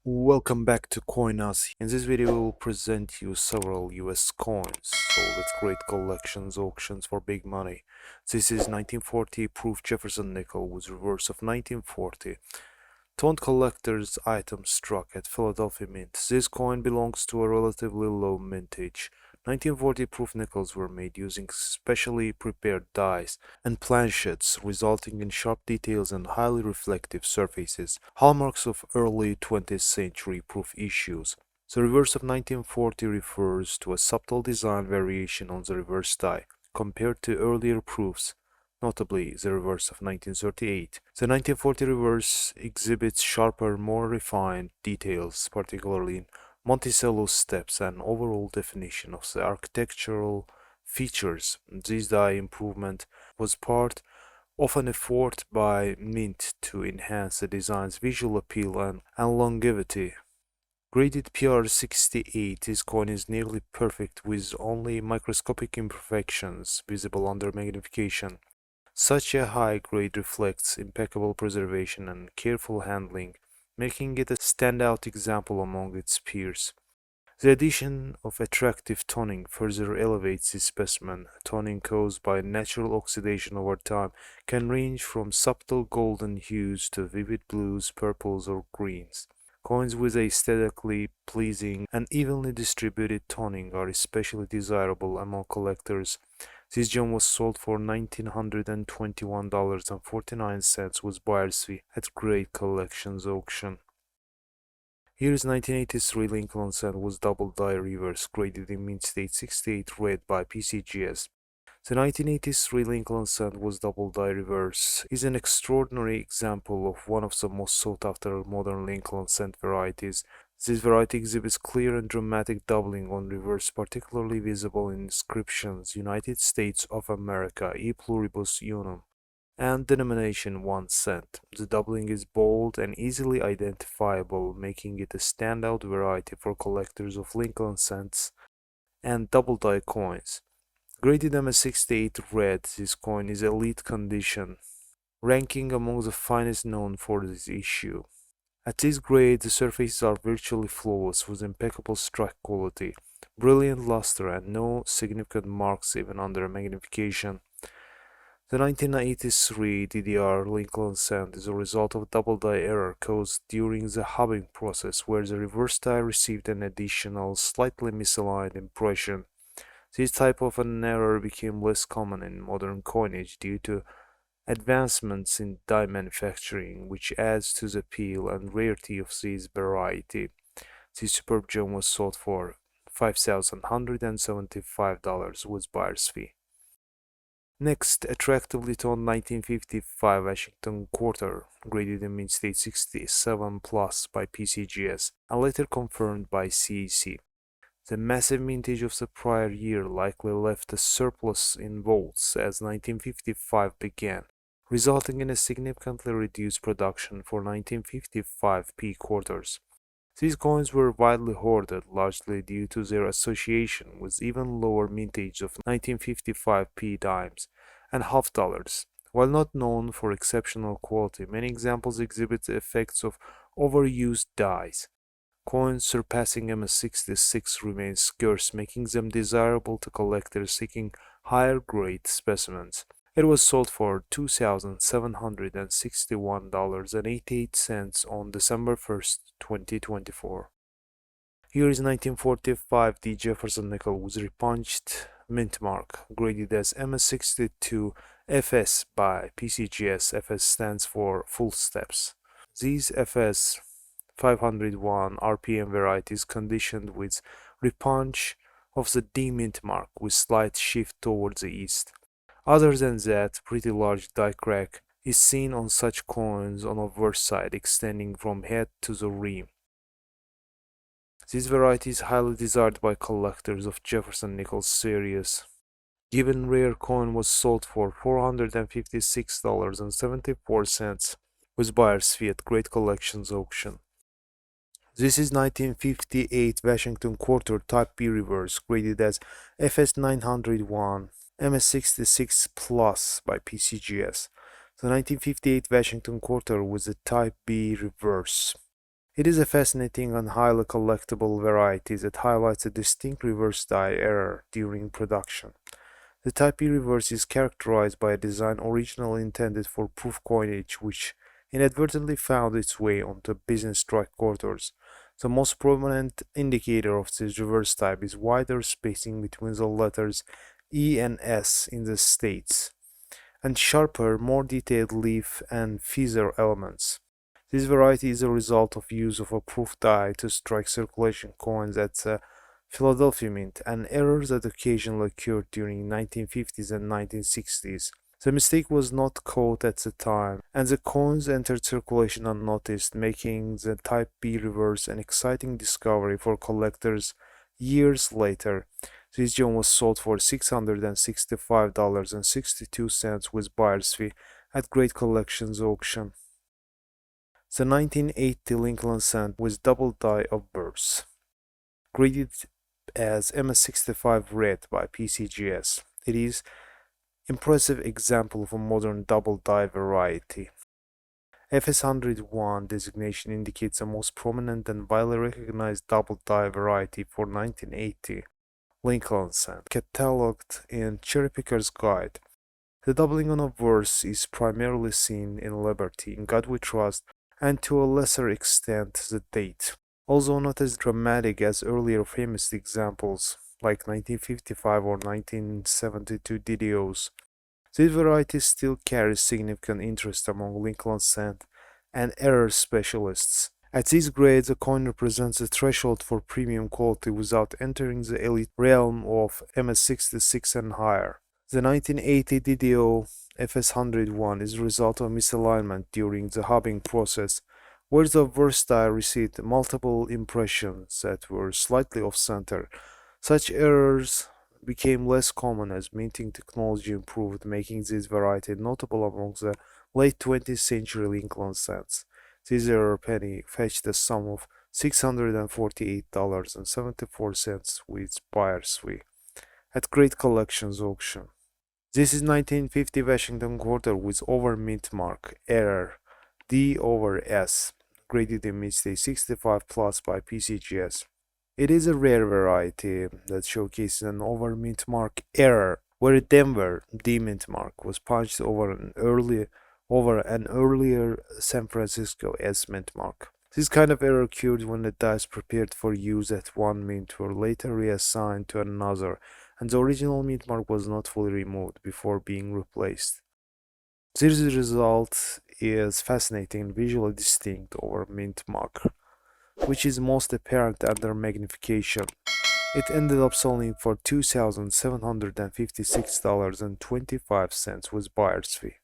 Welcome back to CoinAz. In this video, we will present you several US coins sold at GreatCollections auctions for big money. This is 1940 proof Jefferson Nickel with reverse of 1940. Toned collector's item struck at Philadelphia Mint. This coin belongs to a relatively low mintage. 1940 proof nickels were made using specially prepared dies and planchets, resulting in sharp details and highly reflective surfaces, hallmarks of early 20th century proof issues. The reverse of 1940 refers to a subtle design variation on the reverse die compared to earlier proofs, notably the reverse of 1938. The 1940 reverse exhibits sharper, more refined details, particularly in Monticello steps and overall definition of the architectural features. This die improvement was part of an effort by Mint to enhance the design's visual appeal and longevity. Graded PR68, this coin is nearly perfect with only microscopic imperfections visible under magnification. Such a high grade reflects impeccable preservation and careful handling, making it a standout example among its peers. The addition of attractive toning further elevates this specimen. Toning caused by natural oxidation over time can range from subtle golden hues to vivid blues, purples, or greens. Coins with aesthetically pleasing and evenly distributed toning are especially desirable among collectors. This gem was sold for $1,921.49 with buyer's fee at GreatCollections auction. Here is 1983 Lincoln Cents with double die reverse, graded in mint state 68 red by PCGS. The 1983 Lincoln Cents with double die reverse is an extraordinary example of one of the most sought after modern Lincoln Cents varieties. This variety exhibits clear and dramatic doubling on reverse, particularly visible in inscriptions United States of America, E pluribus unum, and denomination 1 cent. The doubling is bold and easily identifiable, making it a standout variety for collectors of Lincoln Cents and double die coins. Graded MS68 red, this coin is elite condition, ranking among the finest known for this issue. At this grade, the surfaces are virtually flawless with impeccable strike quality, brilliant luster, and no significant marks even under magnification. The 1983 DDO Lincoln Cents is a result of double die error caused during the hubbing process, where the reverse die received an additional, slightly misaligned impression. This type of an error became less common in modern coinage due to advancements in die manufacturing, which adds to the appeal and rarity of this variety. This superb gem was sold for $5,175 with buyer's fee. Next, attractively toned 1955 Washington Quarter, graded in mint state 67 plus by PCGS, and later confirmed by CEC. The massive mintage of the prior year likely left a surplus in vaults as 1955 began, resulting in a significantly reduced production for 1955 P quarters. These coins were widely hoarded, largely due to their association with even lower mintage of 1955 P dimes and half dollars. While not known for exceptional quality, many examples exhibit the effects of overused dies. Coins surpassing MS66 remain scarce, making them desirable to collectors seeking higher grade specimens. It was sold for $2,761.88 on December 1st, 2024. Here is 1945 D Jefferson Nickel with repunched mint mark, graded as MS62 FS by PCGS. FS stands for full steps. These FS 501 RPM varieties conditioned with repunch of the D mint mark with slight shift towards the east. Other than that, pretty large die crack is seen on such coins on Obverse side extending from head to the rim. This variety is highly desired by collectors of Jefferson Nickel series. Given rare coin was sold for $456.74 with buyer's fee at GreatCollections auction. This is 1958 Washington Quarter Type B reverse, graded as FS901 MS66 Plus by PCGS. The 1958 Washington Quarter was a Type B reverse. It is a fascinating and highly collectible variety that highlights a distinct reverse die error during production. The Type E reverse is characterized by a design originally intended for proof coinage which inadvertently found its way onto business tricorders. The most prominent indicator of this reverse type is wider spacing between the letters E and S in the States, and sharper, more detailed leaf and feather elements. This variety is a result of use of a proof die to strike circulation coins at the Philadelphia Mint, an error that occasionally occurred during 1950s and 1960s. The mistake was not caught at the time, and the coins entered circulation unnoticed, making the Type B reverse an exciting discovery for collectors years later. This gem was sold for $665.62 with buyer's fee at GreatCollections auction. The 1980 Lincoln Cent with double die Obverse, graded as MS65 red by PCGS. It is impressive example of a modern double die variety. FS101 designation indicates the most prominent and widely recognized double die variety for 1980 Lincoln Cent, cataloged in Cherry Picker's Guide. The doubling on Obverse is primarily seen in Liberty, In God We Trust, and to a lesser extent the Date, although not as dramatic as earlier famous examples like 1955 or 1972 DDOs. This variety still carries significant interest among Lincoln Cent and error specialists. At this grade, the coin represents the threshold for premium quality without entering the elite realm of MS66 and higher. The 1980 DDO FS101 is the result of misalignment during the hubbing process, where the Obverse die received multiple impressions that were slightly off-center. Such errors became less common as minting technology improved, making this variety notable among the late 20th century Lincoln Cents. This error penny fetched a sum of $648.74 with buyer's fee at GreatCollections auction. This is 1950 Washington quarter with Over-Mintmark error D/S, graded in mid-state 65 plus by PCGS. It is a rare variety that showcases an Over-Mintmark error, where a Denver D-mint mark was punched over an earlier San Francisco S mint mark. This kind of error occurred when the dice prepared for use at one mint were later reassigned to another, and the original mint mark was not fully removed before being replaced. This result is fascinating and visually distinct over mint mark, which is most apparent under magnification. It ended up selling for $2,756.25 with buyer's fee.